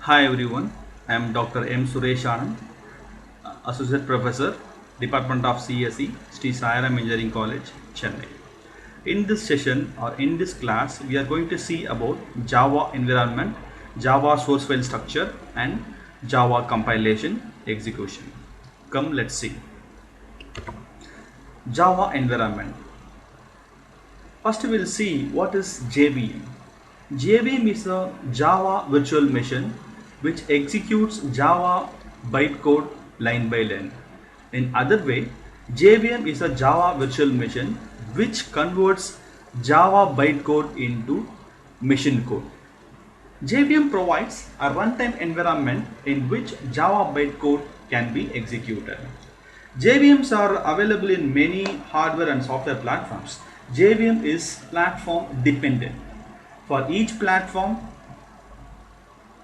Hi everyone, I am Dr. M. Suresh Anand, Associate Professor, Department of CSE, Sri Sairam Engineering College, Chennai. In this session or in this class, we are going to see about Java environment, Java source file structure and Java compilation execution. Come, let's see. Java environment. First we will see what is JVM. JVM is a Java virtual machine which executes Java bytecode line by line. In other way, JVM is a Java virtual machine which converts Java bytecode into machine code. JVM provides a runtime environment in which Java bytecode can be executed. JVMs are available in many hardware and software platforms. JVM is platform dependent. For each platform,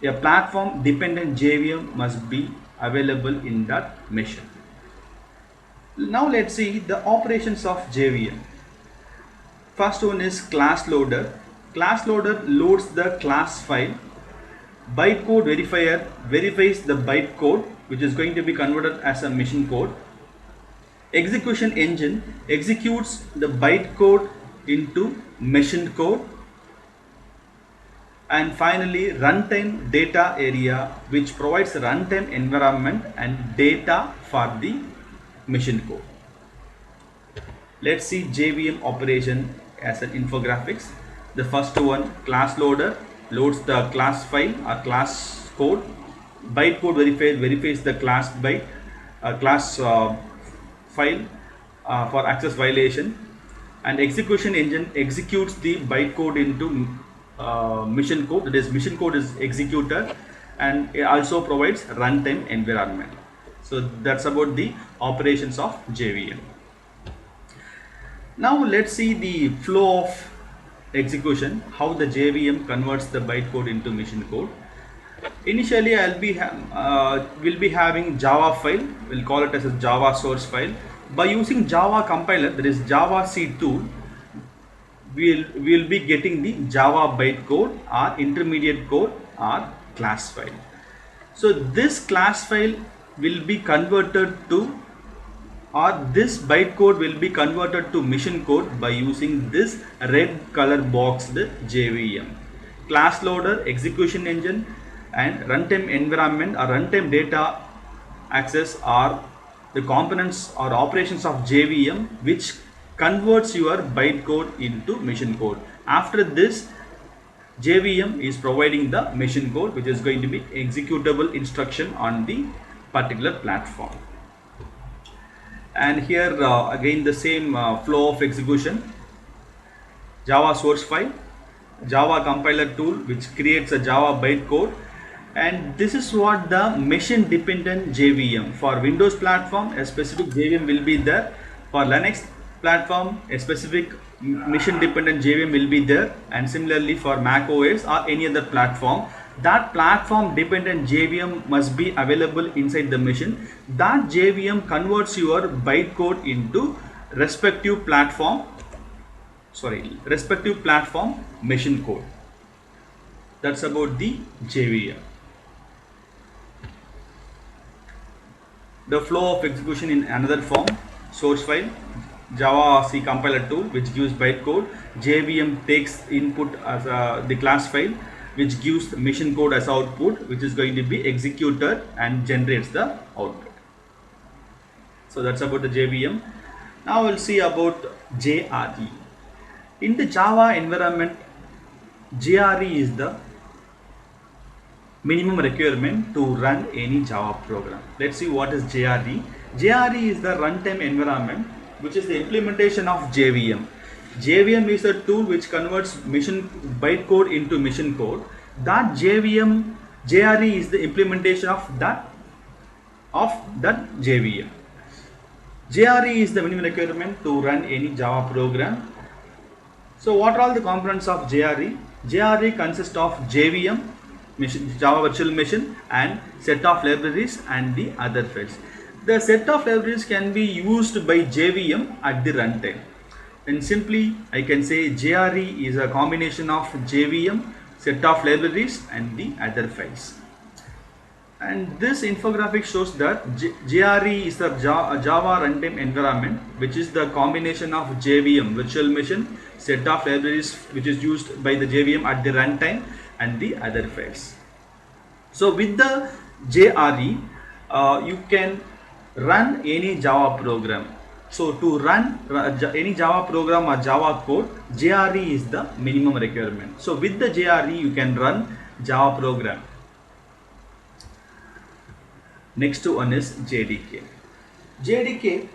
a platform dependent JVM must be available in that machine. Now let's see the operations of JVM. First one is class loader. Class loader loads the class file. Bytecode verifier verifies the bytecode which is going to be converted as a machine code. Execution engine executes the bytecode into machine code. And finally, runtime data area which provides runtime environment and data for the machine code. Let's see JVM operation as an infographics. The first one, class loader, loads the class file or class code. Bytecode verifies the class byte class file for access violation, and execution engine executes the bytecode into mission code. That is, mission code is executed, and it also provides runtime environment. So that's about the operations of JVM. Now let's see the flow of execution, how the JVM converts the bytecode into machine code. Initially, will be having Java file. We'll call it as a Java source file. By using Java compiler, that is Java C tool, we'll be getting the Java bytecode or intermediate code or class file. So this class file will be converted to, or this bytecode will be converted to machine code by using this red color boxed JVM. Class loader, execution engine, and runtime environment or runtime data access are the components or operations of JVM which converts your bytecode into machine code. After this, JVM is providing the machine code which is going to be executable instruction on the particular platform. And here again the same flow of execution. Java source file, Java compiler tool which creates a Java bytecode, and this is what the machine dependent JVM. For Windows platform, a specific JVM will be there. For Linux platform, a specific machine dependent JVM will be there, and similarly for Mac OS or any other platform, that platform dependent JVM must be available inside the machine. That JVM converts your bytecode into respective platform machine code. That's about the JVM. The flow of execution in another form: source file, Java C compiler tool which gives bytecode, JVM takes input as the class file which gives the machine code as output, which is going to be executed and generates the output. So that's about the JVM. Now we'll see about JRE. In the Java environment, JRE is the minimum requirement to run any Java program. Let's see what is JRE. JRE is the runtime environment which is the implementation of JVM. JVM is a tool which converts bytecode into machine code. That JRE is the implementation of that JVM. JRE is the minimum requirement to run any Java program. So what are all the components of JRE? JRE consists of JVM, Java virtual machine, and set of libraries and the other files. The set of libraries can be used by JVM at the runtime. And simply I can say JRE is a combination of JVM, set of libraries and the other files. And this infographic shows that JRE is the Java runtime environment, which is the combination of JVM, virtual machine, set of libraries which is used by the JVM at the runtime, and the other files. So with the JRE, you can run any Java program. So to run any Java program or Java code, JRE is the minimum requirement. So with the JRE, you can run Java program. Next one is JDK. JDK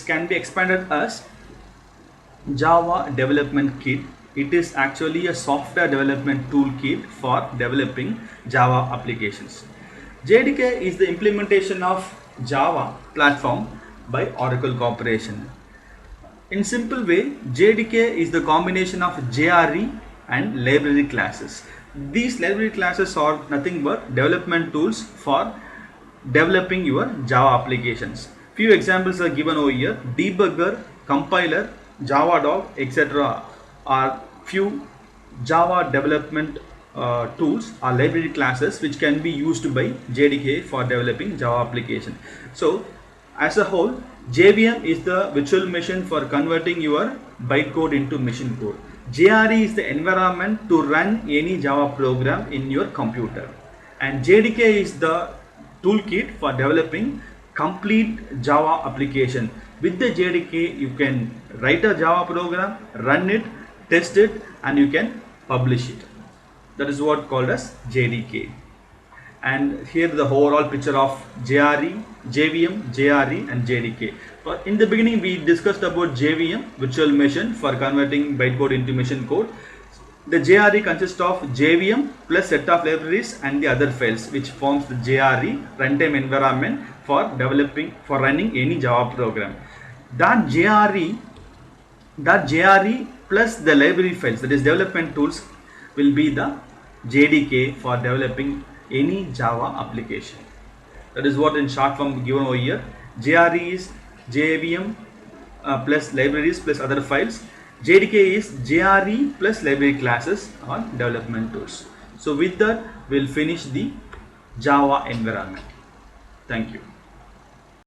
can be expanded as Java Development Kit. It is actually a software development toolkit for developing Java applications. JDK is the implementation of Java platform by Oracle Corporation. In simple way, JDK is the combination of JRE and library classes. These library classes are nothing but development tools for developing your Java applications. Few examples are given over here: debugger, compiler, Javadoc, etc. are few Java development tools or library classes which can be used by JDK for developing Java application. So as a whole, JVM is the virtual machine for converting your bytecode into machine code. JRE is the environment to run any Java program in your computer, and JDK is the toolkit for developing complete Java application. With the JDK, you can write a Java program, run it, test it, and you can publish it. That is what called as JDK. And here the overall picture of JRE, JVM, JRE, and JDK. But in the beginning, we discussed about JVM, virtual machine for converting bytecode into machine code. The JRE consists of JVM plus set of libraries and the other files, which forms the JRE runtime environment for running any Java program. That JRE plus the library files, that is development tools, will be the JDK for developing any Java application. That is what in short form given over here. JRE is JVM plus libraries plus other files. JDK is JRE plus library classes or development tools. So with that, we'll finish the Java environment. Thank you.